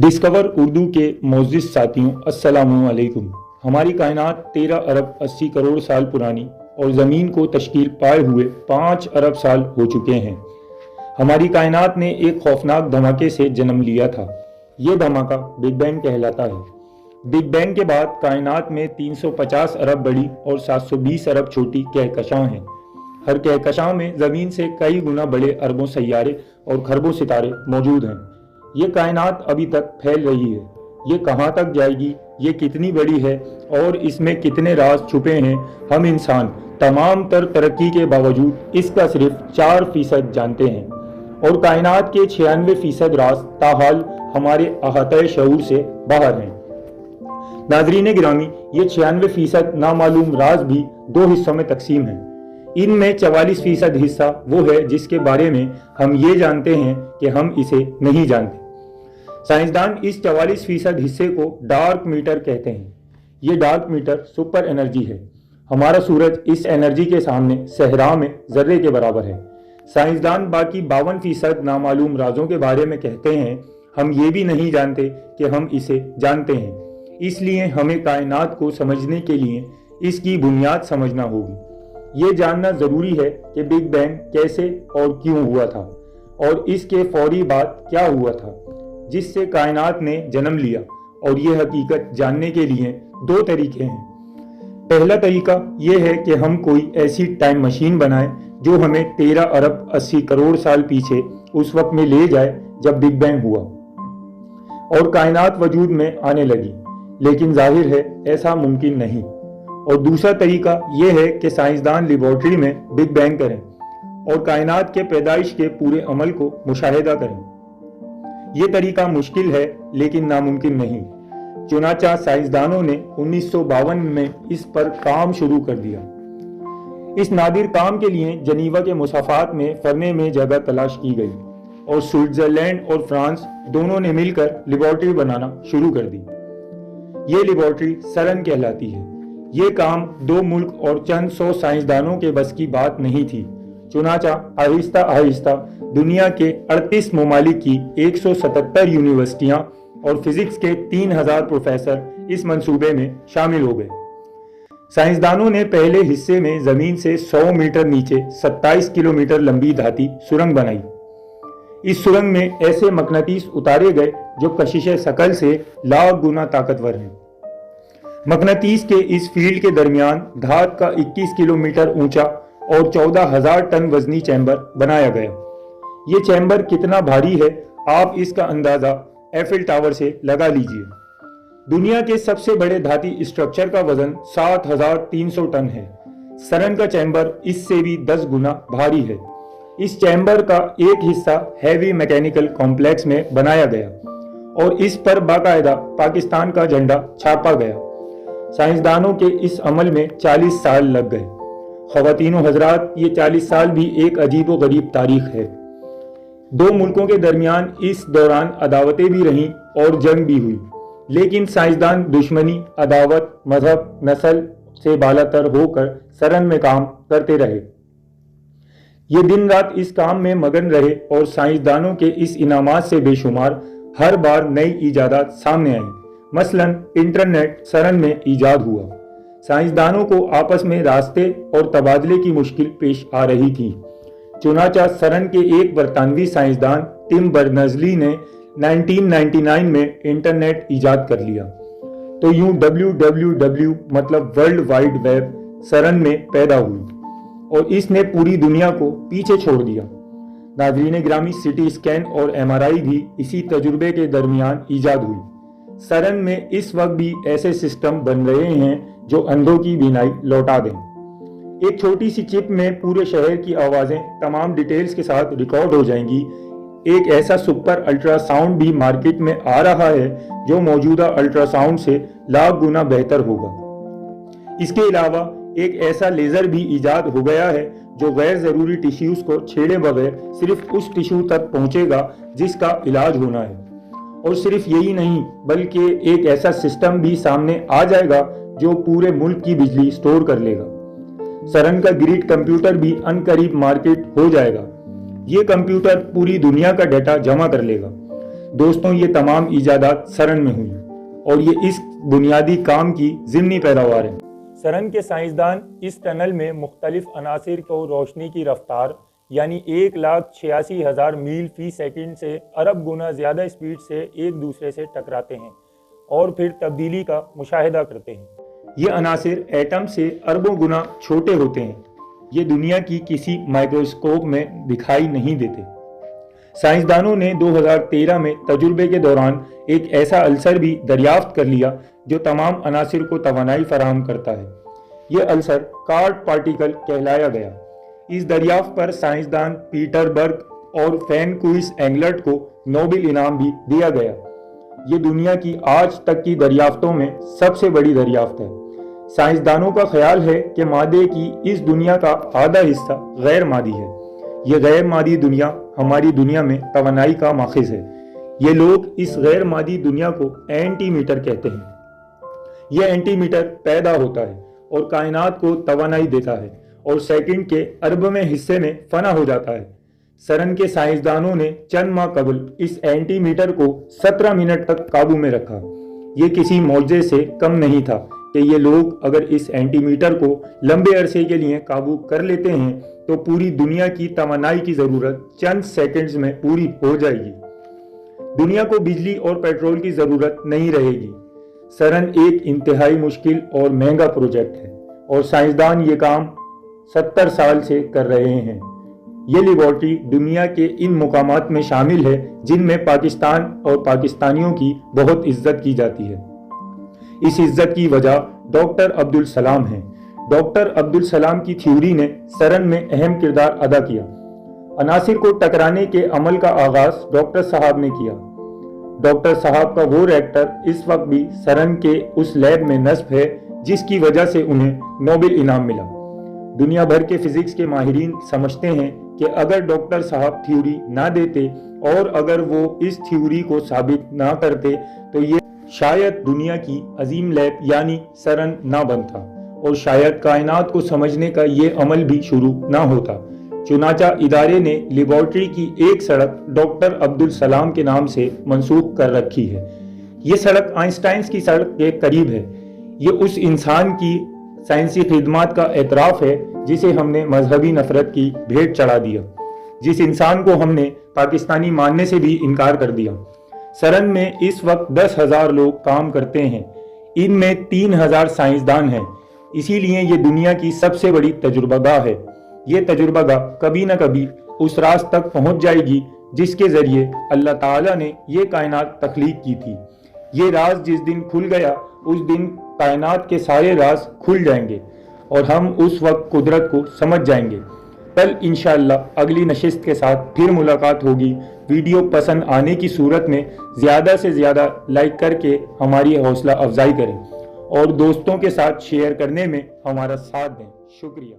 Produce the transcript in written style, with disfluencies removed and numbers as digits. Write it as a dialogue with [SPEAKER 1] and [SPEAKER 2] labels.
[SPEAKER 1] Discover Urdu के मोअज़्ज़िज़ साथियों, अस्सलामु अलैकुम। हमारी कायनात 13 अरब 80 करोड़ साल पुरानी और ज़मीन को तश्कील पाए हुए 5 अरब साल हो चुके हैं। हमारी कायनात ने एक खौफनाक धमाके से जन्म लिया था। ये धमाका बिग बैंग कहलाता है। बिग बैंग के बाद कायनात में 350 अरब बड़ी और 720 अरब छोटी कहकशां हैं। हर कहकशां में ज़मीन से कई गुना बड़े अरबों सैयारे और खरबों सितारे मौजूद हैं। ये कायनात अभी तक फैल रही है। ये कहाँ तक जाएगी, ये कितनी बड़ी है और इसमें कितने राज छुपे हैं, हम इंसान तमाम तरक्की के बावजूद इसका सिर्फ 4% जानते हैं और कायनात के 96% राज ताहाल हमारे अहाते शऊर से बाहर हैं। नाज़रीन गिरामी, ये 96% नामालूम राज भी 2 हिस्सों में तकसीम हैं। इनमें 44% हिस्सा वो है जिसके बारे में हम ये जानते हैं कि हम इसे नहीं जानते। साइंसदान इस 44% हिस्से को डार्क मीटर कहते हैं। ये डार्क मीटर सुपर एनर्जी है। हमारा सूरज इस एनर्जी के सामने सहरा में जर्रे के बराबर है। साइंसदान बाकी 52% नामालूम राजों के बारे में कहते हैं, हम ये भी नहीं जानते कि हम इसे जानते हैं। इसलिए हमें कायनात को समझने के लिए इसकी बुनियाद समझना होगी। ये जानना ज़रूरी है कि बिग बैंग कैसे और क्यों हुआ था और इसके फौरी बाद क्या हुआ था जिससे कायनात ने जन्म लिया। और ये हकीकत जानने के लिए 2 तरीके हैं। पहला तरीका ये है कि हम कोई ऐसी टाइम मशीन बनाएं जो हमें 13 अरब 80 करोड़ साल पीछे उस वक्त में ले जाए जब बिग बैंग हुआ और कायनात वजूद में आने लगी, लेकिन जाहिर है ऐसा मुमकिन नहीं। और दूसरा तरीका यह है कि साइंसदान लेबॉर्ट्री में बिग बैंग करें और कायनात के पैदाइश के पूरे अमल को मुशाहिदा करें। ये तरीका मुश्किल है लेकिन नामुमकिन नहीं। चुनाचा साइंसदानों ने 1952 में इस पर काम शुरू कर दिया। इस नादिर काम के लिए जनीवा के मुसाफात में फरने में जगह तलाश की गई और स्विट्जरलैंड और फ्रांस दोनों ने मिलकर लेबॉर्ट्री बनाना शुरू कर दी। ये लेबॉर्ट्री सरन कहलाती है। ये काम 2 मुल्क और चंद 100 साइंसदानों के बस की बात नहीं थी। चुनाचा आहिस्ता आहिस्ता दुनिया के 38 ममालिक की 177 यूनिवर्सिटियां और फिजिक्स के 3000 प्रोफेसर इस मंसूबे में शामिल हो गए। साइंसदानों ने पहले हिस्से में जमीन से 100 मीटर नीचे 27 किलोमीटर लंबी धाती सुरंग बनाई। इस सुरंग में ऐसे मकनातीस उतारे गए जो कशिशे शकल से लाख गुना ताकतवर हैं। मकनातीस के इस फील्ड के दरमियान धात का 21 किलोमीटर ऊंचा और 14,000 टन वजनी चैम्बर बनाया गया। ये चैम्बर कितना भारी है आप इसका अंदाजा एफिल टावर से लगा लीजिए। दुनिया के सबसे बड़े धाती स्ट्रक्चर का वजन 7,300 टन है। सरन का चैम्बर इससे भी 10 गुना भारी है। इस चैम्बर का एक हिस्सा हैवी मैकेनिकल कॉम्प्लेक्स में बनाया गया और इस पर बाकायदा पाकिस्तान का झंडा छापा गया। साइंसदानों के इस अमल में 40 साल लग गए। ख़वातीन व हज़रात, ये 40 साल भी एक अजीब व गरीब तारीख है। 2 मुल्कों के दरमियान इस दौरान अदावतें भी रहीं और जंग भी हुई, लेकिन साइंसदान दुश्मनी, अदावत, मजहब, नस्ल से बालातर होकर सरन में काम करते रहे। ये दिन रात इस काम में मगन रहे और साइंसदानों के इस इनामात से बेशुमार हर बार नई इजादात सामने आई। मसलन इंटरनेट सरन में ईजाद हुआ। साइंसदानों को आपस में रास्ते और तबादले की मुश्किल पेश आ रही थी। चुनाचा सरन के एक बरतानवी साइंसदान टिम बर्नर्स-ली ने 1999 में इंटरनेट ईजाद कर लिया। तो यूं WWW मतलब वर्ल्ड वाइड वेब सरन में पैदा हुई और इसने पूरी दुनिया को पीछे छोड़ दिया। नाज़रीन गिरामी, सिटी स्कैन और MRI भी इसी तजुर्बे के दरमियान ईजाद हुई। सरन में इस वक्त भी ऐसे सिस्टम बन रहे हैं जो अंधों की बीनाई लौटा दें। एक छोटी सी चिप में पूरे शहर की आवाज़ें तमाम डिटेल्स के साथ रिकॉर्ड हो जाएंगी। एक ऐसा सुपर अल्ट्रासाउंड भी मार्केट में आ रहा है जो मौजूदा अल्ट्रासाउंड से लाख गुना बेहतर होगा। इसके अलावा एक ऐसा लेज़र भी ईजाद हो गया है जो गैर ज़रूरी टिश्यूज़ को छेड़े बगैर सिर्फ उस टिश्यू तक पहुँचेगा जिसका इलाज होना है। और सिर्फ यही नहीं बल्कि एक ऐसा सिस्टम भी सामने आ जाएगा जो पूरे मुल्क की बिजली स्टोर कर लेगा। सरन का ग्रिड कंप्यूटर भी अनकरीब मार्केट हो जाएगा। ये कंप्यूटर पूरी दुनिया का डाटा जमा कर लेगा। दोस्तों, ये तमाम इजादात सरन में हुई और ये इस बुनियादी काम की ज़िमनी पैदावार है। सरन के साइंसदान इस टनल में मुख्तलिफ अनासिर को रोशनी की रफ्तार यानी 1,86,000 मील फी सेकंड से अरब गुना ज़्यादा स्पीड से एक दूसरे से टकराते हैं और फिर तब्दीली का मुशाहिदा करते हैं। ये अनासिर एटम से अरबों गुना छोटे होते हैं। ये दुनिया की किसी माइक्रोस्कोप में दिखाई नहीं देते। साइंसदानों ने 2013 में तजुर्बे के दौरान एक ऐसा अल्सर भी दरियाफ्त कर लिया जो तमाम अनासिर को तवानाई फराहम करता है। यह अल्सर कार्ट पार्टिकल कहलाया गया। इस दरियाफ्त पर साइंसदान पीटर बर्ग और फैनकुइस एंगलर्ट को नोबेल इनाम भी दिया गया। ये दुनिया की आज तक की दरियाफ्तों में सबसे बड़ी दरियाफ्त है। साइंसदानों का ख्याल है कि मादे की इस दुनिया का आधा हिस्सा गैर मादी है। ये गैर मादी दुनिया हमारी दुनिया में तवानाई का माखिज है। ये लोग इस गैर मादी दुनिया को एंटीमीटर कहते हैं। यह एंटीमीटर पैदा होता है और कायनात को तवानाई देता है और सेकंड के अरबवें हिस्से में फना हो जाता है। सरन के साइंसदानों ने चंद माह कबल इस एंटीमीटर को 17 मिनट तक काबू में रखा। ये किसी मौजे से कम नहीं था कि ये लोग अगर इस एंटीमीटर को लंबे अरसे के लिए काबू कर लेते हैं तो पूरी दुनिया की तवानाई की ज़रूरत चंद सेकंड्स में पूरी हो जाएगी। दुनिया को बिजली और पेट्रोल की ज़रूरत नहीं रहेगी। सरन एक इंतहाई मुश्किल और महंगा प्रोजेक्ट है और साइंसदान ये काम 70 साल से कर रहे हैं। ये लेबॉर्ट्री दुनिया के इन मुकामात में शामिल है जिनमें पाकिस्तान और पाकिस्तानियों की बहुत इज्जत की जाती है। इस इज्जत की वजह डॉक्टर अब्दुल सलाम है। डॉक्टर अब्दुल सलाम की थ्योरी ने सरन में अहम किरदार अदा किया। अनासिर को टकराने के अमल का आगाज डॉक्टर साहब ने किया। डॉक्टर साहब का वो रिएक्टर इस वक्त भी सरन के उस लैब में नस्ब है जिसकी वजह से उन्हें नोबेल इनाम मिला। दुनिया भर के फिजिक्स के माहिरीन समझते हैं कि अगर डॉक्टर साहब थ्योरी ना देते और अगर वो इस थ्योरी को साबित ना करते तो ये शायद दुनिया की अजीम लैब यानी सरन ना बनता और शायद कायनात को समझने का ये अमल भी शुरू ना होता। चुनाचा इदारे ने लेबॉर्ट्री की एक सड़क डॉक्टर अब्दुल सलाम के नाम से मंसूख कर रखी है। ये सड़क आइंस्टाइन की सड़क के करीब है। ये उस इंसान की साइंसी खिदमत का एतराफ़ है जिसे हमने मजहबी नफरत की भेंट चढ़ा दिया, जिस इंसान को हमने पाकिस्तानी मानने से भी इनकार कर दिया। सरन में इस वक्त 10,000 लोग काम करते हैं। इनमें 3,000 साइंसदान हैं। इसीलिए ये दुनिया की सबसे बड़ी तजुर्बागाह है। ये तजुर्बागाह कभी न कभी उस राज तक पहुंच जाएगी जिसके जरिए अल्लाह ताला ने ये कायनात तख्लीक की थी। ये राज जिस दिन खुल गया उस दिन कायनात के सारे राज खुल जाएंगे और हम उस वक्त कुदरत को समझ जाएंगे। कल इंशाअल्लाह अगली नशिस्त के साथ फिर मुलाकात होगी। वीडियो पसंद आने की सूरत में ज़्यादा से ज़्यादा लाइक करके हमारी हौसला अफजाई करें और दोस्तों के साथ शेयर करने में हमारा साथ दें। शुक्रिया।